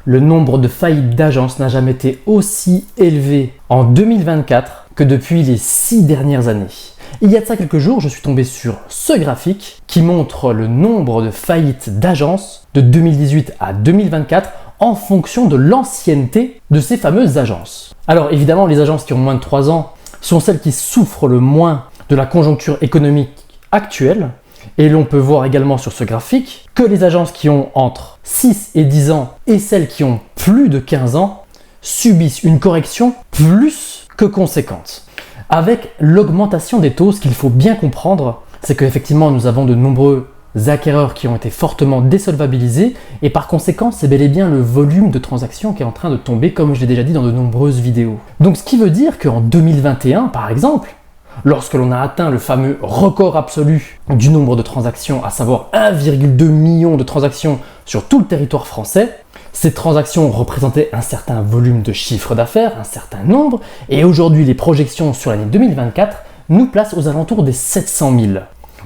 le nombre de faillites d'agences n'a jamais été aussi élevé en 2024 que depuis les 6 dernières années. Il y a de ça quelques jours, je suis tombé sur ce graphique qui montre le nombre de faillites d'agences de 2018 à 2024 en fonction de l'ancienneté de ces fameuses agences. Alors évidemment, les agences qui ont moins de 3 ans sont celles qui souffrent le moins de la conjoncture économique actuelle. Et l'on peut voir également sur ce graphique que les agences qui ont entre 6 et 10 ans et celles qui ont plus de 15 ans subissent une correction plus que conséquente. Avec l'augmentation des taux, ce qu'il faut bien comprendre, c'est qu'effectivement nous avons de nombreux acquéreurs qui ont été fortement désolvabilisés et par conséquent c'est bel et bien le volume de transactions qui est en train de tomber comme je l'ai déjà dit dans de nombreuses vidéos. Donc ce qui veut dire qu'en 2021 par exemple, lorsque l'on a atteint le fameux record absolu du nombre de transactions, à savoir 1,2 million de transactions sur tout le territoire français, ces transactions représentaient un certain volume de chiffre d'affaires, un certain nombre, et aujourd'hui les projections sur l'année 2024 nous placent aux alentours des 700 000.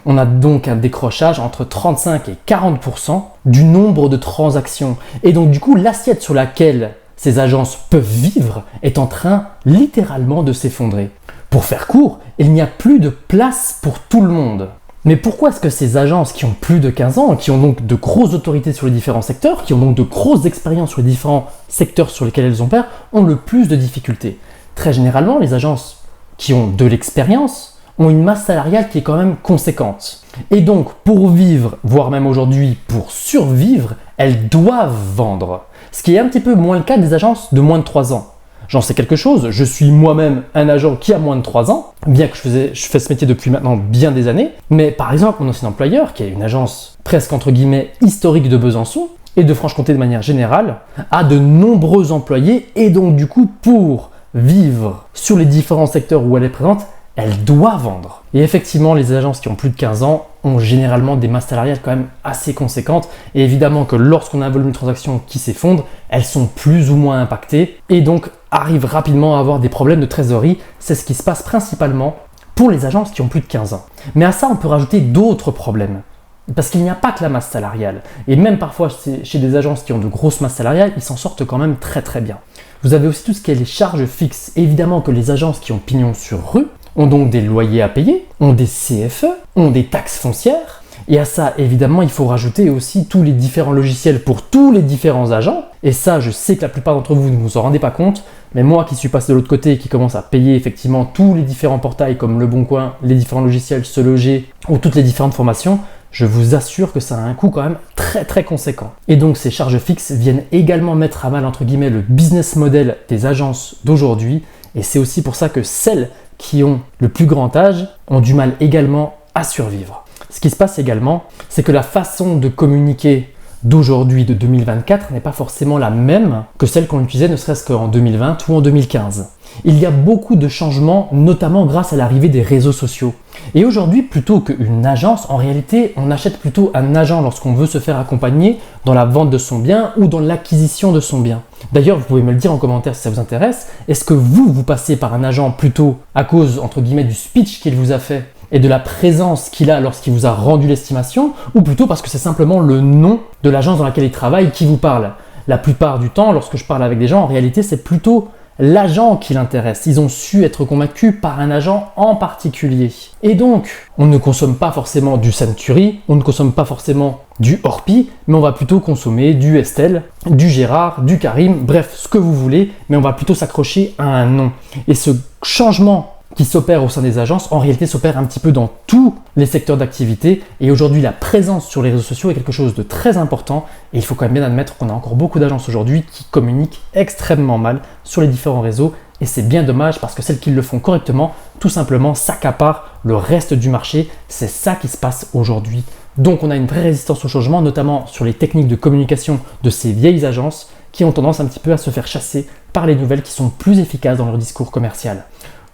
On a donc un décrochage entre 35 et 40% du nombre de transactions. Et donc du coup, l'assiette sur laquelle ces agences peuvent vivre est en train littéralement de s'effondrer. Pour faire court, il n'y a plus de place pour tout le monde. Mais pourquoi est-ce que ces agences qui ont plus de 15 ans, qui ont donc de grosses autorités sur les différents secteurs, qui ont donc de grosses expériences sur les différents secteurs sur lesquels elles opèrent, ont le plus de difficultés? Très généralement, les agences qui ont de l'expérience ont une masse salariale qui est quand même conséquente. Et donc, pour vivre, voire même aujourd'hui pour survivre, elles doivent vendre. Ce qui est un petit peu moins le cas des agences de moins de 3 ans. J'en sais quelque chose, je suis moi-même un agent qui a moins de 3 ans, bien que je fais ce métier depuis maintenant bien des années. Mais par exemple, mon ancien employeur, qui est une agence presque entre guillemets historique de Besançon, et de Franche-Comté de manière générale, a de nombreux employés et donc du coup pour vivre sur les différents secteurs où elle est présente, elle doit vendre. Et effectivement, les agences qui ont plus de 15 ans ont généralement des masses salariales quand même assez conséquentes. Et évidemment que lorsqu'on a un volume de transactions qui s'effondre, elles sont plus ou moins impactées et donc arrivent rapidement à avoir des problèmes de trésorerie. C'est ce qui se passe principalement pour les agences qui ont plus de 15 ans. Mais à ça, on peut rajouter d'autres problèmes. Parce qu'il n'y a pas que la masse salariale. Et même parfois chez des agences qui ont de grosses masses salariales, ils s'en sortent quand même très très bien. Vous avez aussi tout ce qui est les charges fixes. Évidemment que les agences qui ont pignon sur rue ont donc des loyers à payer, ont des CFE, ont des taxes foncières. Et à ça, évidemment, il faut rajouter aussi tous les différents logiciels pour tous les différents agents. Et ça, je sais que la plupart d'entre vous ne vous en rendez pas compte, mais moi qui suis passé de l'autre côté et qui commence à payer effectivement tous les différents portails comme Le Bon Coin, les différents logiciels, Se Loger ou toutes les différentes formations, je vous assure que ça a un coût quand même très très conséquent. Et donc ces charges fixes viennent également mettre à mal entre guillemets le business model des agences d'aujourd'hui. Et c'est aussi pour ça que celles qui ont le plus grand âge ont du mal également à survivre. Ce qui se passe également, c'est que la façon de communiquer d'aujourd'hui, de 2024, n'est pas forcément la même que celle qu'on utilisait ne serait-ce qu'en 2020 ou en 2015. Il y a beaucoup de changements, notamment grâce à l'arrivée des réseaux sociaux. Et aujourd'hui, plutôt qu'une agence, en réalité, on achète plutôt un agent lorsqu'on veut se faire accompagner dans la vente de son bien ou dans l'acquisition de son bien. D'ailleurs, vous pouvez me le dire en commentaire si ça vous intéresse. Est-ce que vous passez par un agent plutôt à cause, entre guillemets, du speech qu'il vous a fait et de la présence qu'il a lorsqu'il vous a rendu l'estimation, ou plutôt parce que c'est simplement le nom de l'agence dans laquelle il travaille qui vous parle? La plupart du temps, lorsque je parle avec des gens, en réalité, c'est plutôt l'agent qui l'intéresse. Ils ont su être convaincus par un agent en particulier. Et donc, on ne consomme pas forcément du Century, on ne consomme pas forcément du Orpi, mais on va plutôt consommer du Estelle, du Gérard, du Karim, bref, ce que vous voulez, mais on va plutôt s'accrocher à un nom. Et ce changement qui s'opère au sein des agences, en réalité s'opère un petit peu dans tous les secteurs d'activité. Et aujourd'hui, la présence sur les réseaux sociaux est quelque chose de très important. Et il faut quand même bien admettre qu'on a encore beaucoup d'agences aujourd'hui qui communiquent extrêmement mal sur les différents réseaux. Et c'est bien dommage parce que celles qui le font correctement, tout simplement, s'accaparent le reste du marché. C'est ça qui se passe aujourd'hui. Donc on a une vraie résistance au changement, notamment sur les techniques de communication de ces vieilles agences qui ont tendance un petit peu à se faire chasser par les nouvelles qui sont plus efficaces dans leur discours commercial.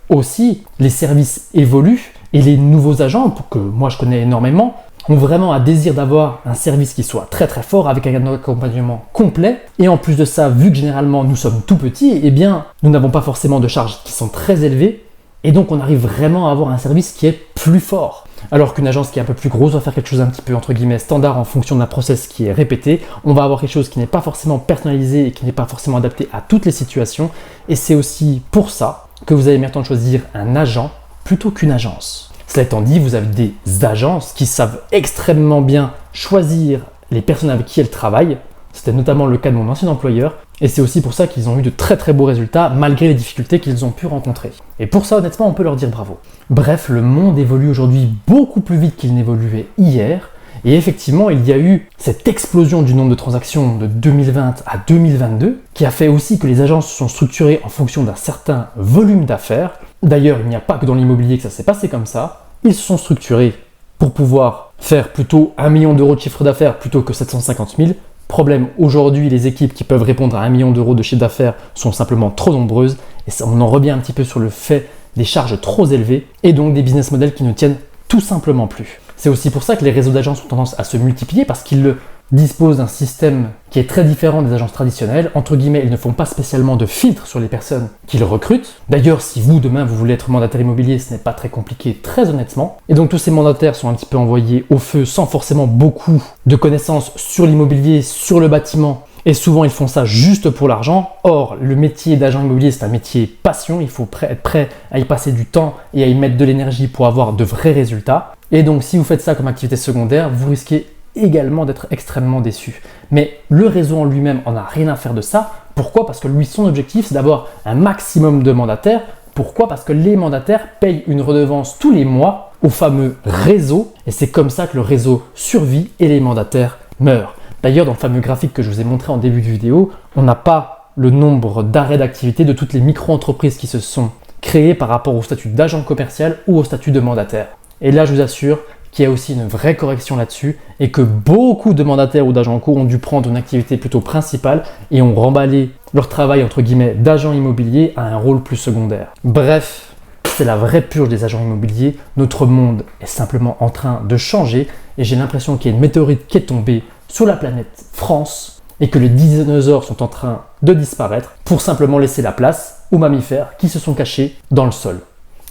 Aussi, les services évoluent et les nouveaux agents, que moi je connais énormément, ont vraiment un désir d'avoir un service qui soit très très fort avec un accompagnement complet. Et en plus de ça, vu que généralement nous sommes tout petits, eh bien nous n'avons pas forcément de charges qui sont très élevées et donc on arrive vraiment à avoir un service qui est plus fort. Alors qu'une agence qui est un peu plus grosse va faire quelque chose un petit peu entre guillemets standard en fonction d'un process qui est répété. On va avoir quelque chose qui n'est pas forcément personnalisé et qui n'est pas forcément adapté à toutes les situations. Et c'est aussi pour ça que vous avez maintenant de choisir un agent plutôt qu'une agence. Cela étant dit, vous avez des agences qui savent extrêmement bien choisir les personnes avec qui elles travaillent. C'était notamment le cas de mon ancien employeur. Et c'est aussi pour ça qu'ils ont eu de très très beaux résultats malgré les difficultés qu'ils ont pu rencontrer. Et pour ça, honnêtement, on peut leur dire bravo. Bref, le monde évolue aujourd'hui beaucoup plus vite qu'il n'évoluait hier. Et effectivement, il y a eu cette explosion du nombre de transactions de 2020 à 2022 qui a fait aussi que les agences se sont structurées en fonction d'un certain volume d'affaires. D'ailleurs, il n'y a pas que dans l'immobilier que ça s'est passé comme ça. Ils se sont structurés pour pouvoir faire plutôt 1 million d'euros de chiffre d'affaires plutôt que 750 000. Problème, aujourd'hui, les équipes qui peuvent répondre à 1 million d'euros de chiffre d'affaires sont simplement trop nombreuses. Et ça, on en revient un petit peu sur le fait des charges trop élevées et donc des business models qui ne tiennent tout simplement plus. C'est aussi pour ça que les réseaux d'agences ont tendance à se multiplier parce qu'ils disposent d'un système qui est très différent des agences traditionnelles. Entre guillemets, ils ne font pas spécialement de filtre sur les personnes qu'ils recrutent. D'ailleurs, si vous, demain, vous voulez être mandataire immobilier, ce n'est pas très compliqué, très honnêtement. Et donc, tous ces mandataires sont un petit peu envoyés au feu sans forcément beaucoup de connaissances sur l'immobilier, sur le bâtiment. Et souvent, ils font ça juste pour l'argent. Or, le métier d'agent immobilier, c'est un métier passion. Il faut être prêt à y passer du temps et à y mettre de l'énergie pour avoir de vrais résultats. Et donc, si vous faites ça comme activité secondaire, vous risquez également d'être extrêmement déçu. Mais le réseau en lui-même en a rien à faire de ça. Pourquoi? Parce que lui, son objectif, c'est d'avoir un maximum de mandataires. Pourquoi? Parce que les mandataires payent une redevance tous les mois au fameux réseau. Et c'est comme ça que le réseau survit et les mandataires meurent. D'ailleurs, dans le fameux graphique que je vous ai montré en début de vidéo, on n'a pas le nombre d'arrêts d'activité de toutes les micro-entreprises qui se sont créées par rapport au statut d'agent commercial ou au statut de mandataire. Et là, je vous assure qu'il y a aussi une vraie correction là-dessus et que beaucoup de mandataires ou d'agents co ont dû prendre une activité plutôt principale et ont remballé leur travail entre guillemets d'agent immobilier à un rôle plus secondaire. Bref, c'est la vraie purge des agents immobiliers. Notre monde est simplement en train de changer et j'ai l'impression qu'il y a une météorite qui est tombée sur la planète France et que les dinosaures sont en train de disparaître pour simplement laisser la place aux mammifères qui se sont cachés dans le sol.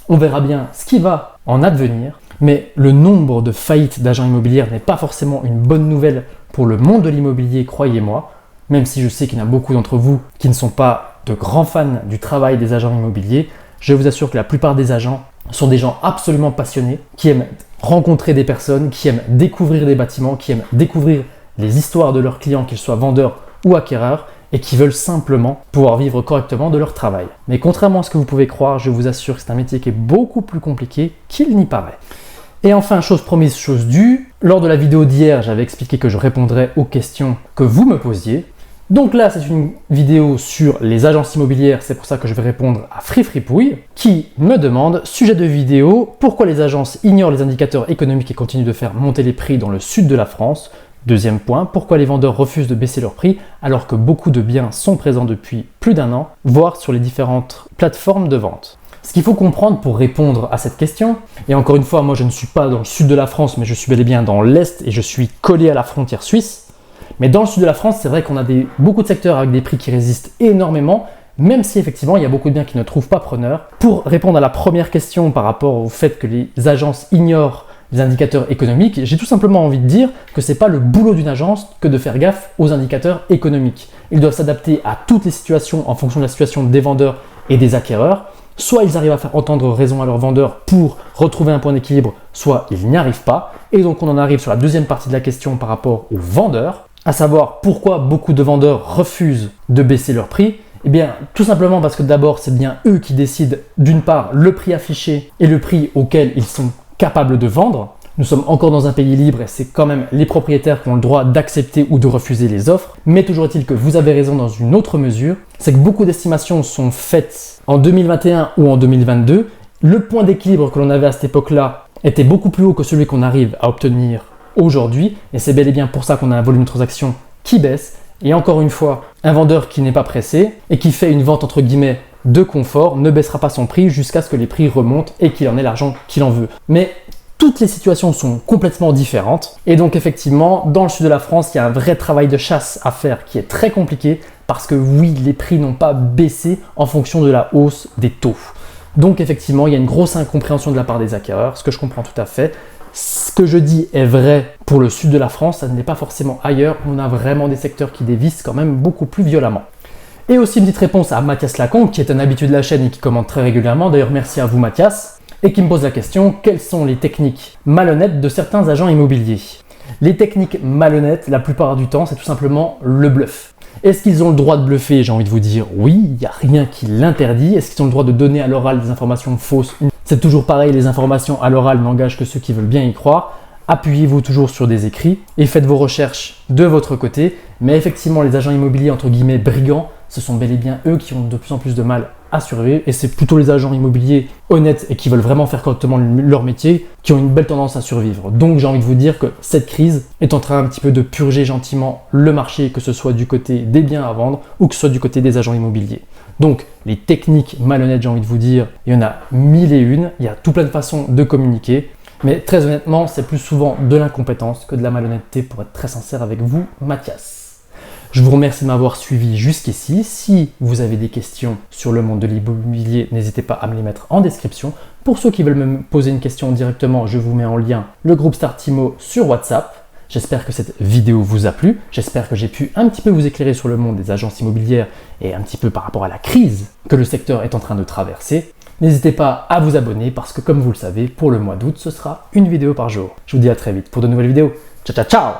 On verra bien ce qui va en advenir, mais le nombre de faillites d'agents immobiliers n'est pas forcément une bonne nouvelle pour le monde de l'immobilier, croyez-moi, même si je sais qu'il y en a beaucoup d'entre vous qui ne sont pas de grands fans du travail des agents immobiliers. Je vous assure que la plupart des agents sont des gens absolument passionnés, qui aiment rencontrer des personnes, qui aiment découvrir des bâtiments, qui aiment découvrir les histoires de leurs clients, qu'ils soient vendeurs ou acquéreurs, et qui veulent simplement pouvoir vivre correctement de leur travail. Mais contrairement à ce que vous pouvez croire, je vous assure que c'est un métier qui est beaucoup plus compliqué qu'il n'y paraît. Et enfin, chose promise, chose due, lors de la vidéo d'hier, j'avais expliqué que je répondrais aux questions que vous me posiez. Donc là, c'est une vidéo sur les agences immobilières, c'est pour ça que je vais répondre à Fripouille, qui me demande, sujet de vidéo, pourquoi les agences ignorent les indicateurs économiques et continuent de faire monter les prix dans le sud de la France? Deuxième point, pourquoi les vendeurs refusent de baisser leurs prix alors que beaucoup de biens sont présents depuis plus d'1 an, voire sur les différentes plateformes de vente? Ce qu'il faut comprendre pour répondre à cette question, et encore une fois, moi je ne suis pas dans le sud de la France, mais je suis bel et bien dans l'est et je suis collé à la frontière suisse. Mais dans le sud de la France, c'est vrai qu'on a beaucoup de secteurs avec des prix qui résistent énormément, même si effectivement il y a beaucoup de biens qui ne trouvent pas preneur. Pour répondre à la première question par rapport au fait que les agences ignorent les indicateurs économiques, j'ai tout simplement envie de dire que c'est pas le boulot d'une agence que de faire gaffe aux indicateurs économiques. Ils doivent s'adapter à toutes les situations en fonction de la situation des vendeurs et des acquéreurs. Soit ils arrivent à faire entendre raison à leurs vendeurs pour retrouver un point d'équilibre, soit ils n'y arrivent pas. Et donc on en arrive sur la deuxième partie de la question par rapport aux vendeurs, à savoir pourquoi beaucoup de vendeurs refusent de baisser leur prix. Eh bien, tout simplement parce que d'abord, c'est bien eux qui décident d'une part le prix affiché et le prix auquel ils sont capables de vendre. Nous sommes encore dans un pays libre et c'est quand même les propriétaires qui ont le droit d'accepter ou de refuser les offres. Mais toujours est-il que vous avez raison dans une autre mesure, c'est que beaucoup d'estimations sont faites en 2021 ou en 2022. Le point d'équilibre que l'on avait à cette époque-là était beaucoup plus haut que celui qu'on arrive à obtenir aujourd'hui. Et c'est bel et bien pour ça qu'on a un volume de transactions qui baisse. Et encore une fois, un vendeur qui n'est pas pressé et qui fait une vente entre guillemets de confort ne baissera pas son prix jusqu'à ce que les prix remontent et qu'il en ait l'argent qu'il en veut. Mais toutes les situations sont complètement différentes et donc effectivement, dans le sud de la France, il y a un vrai travail de chasse à faire qui est très compliqué parce que oui, les prix n'ont pas baissé en fonction de la hausse des taux. Donc effectivement, il y a une grosse incompréhension de la part des acquéreurs, ce que je comprends tout à fait. ce que je dis est vrai pour le sud de la France, ça ne l'est pas forcément ailleurs. On a vraiment des secteurs qui dévissent quand même beaucoup plus violemment. Et aussi une petite réponse à Mathias Lacombe, qui est un habitué de la chaîne et qui commente très régulièrement. D'ailleurs, merci à vous Mathias. Et qui me pose la question, quelles sont les techniques malhonnêtes de certains agents immobiliers? Les techniques malhonnêtes, la plupart du temps, c'est tout simplement le bluff. Est-ce qu'ils ont le droit de bluffer? J'ai envie de vous dire oui, il n'y a rien qui l'interdit. Est-ce qu'ils ont le droit de donner à l'oral des informations fausses? C'est toujours pareil, les informations à l'oral n'engagent que ceux qui veulent bien y croire. Appuyez-vous toujours sur des écrits et faites vos recherches de votre côté. Mais effectivement, les agents immobiliers, entre guillemets, brigands, ce sont bel et bien eux qui ont de plus en plus de mal à survivre. Et c'est plutôt les agents immobiliers honnêtes et qui veulent vraiment faire correctement leur métier qui ont une belle tendance à survivre. Donc j'ai envie de vous dire que cette crise est en train un petit peu de purger gentiment le marché, que ce soit du côté des biens à vendre ou que ce soit du côté des agents immobiliers. Donc les techniques malhonnêtes, j'ai envie de vous dire, il y en a mille et une. Il y a tout plein de façons de communiquer. Mais très honnêtement, c'est plus souvent de l'incompétence que de la malhonnêteté, pour être très sincère avec vous, Mathias. Je vous remercie de m'avoir suivi jusqu'ici. Si vous avez des questions sur le monde de l'immobilier, n'hésitez pas à me les mettre en description. Pour ceux qui veulent me poser une question directement, je vous mets en lien le groupe Startimo sur WhatsApp. J'espère que cette vidéo vous a plu. J'espère que j'ai pu un petit peu vous éclairer sur le monde des agences immobilières et un petit peu par rapport à la crise que le secteur est en train de traverser. N'hésitez pas à vous abonner parce que comme vous le savez, pour le mois d'août, ce sera une vidéo par jour. Je vous dis à très vite pour de nouvelles vidéos. Ciao, ciao, ciao!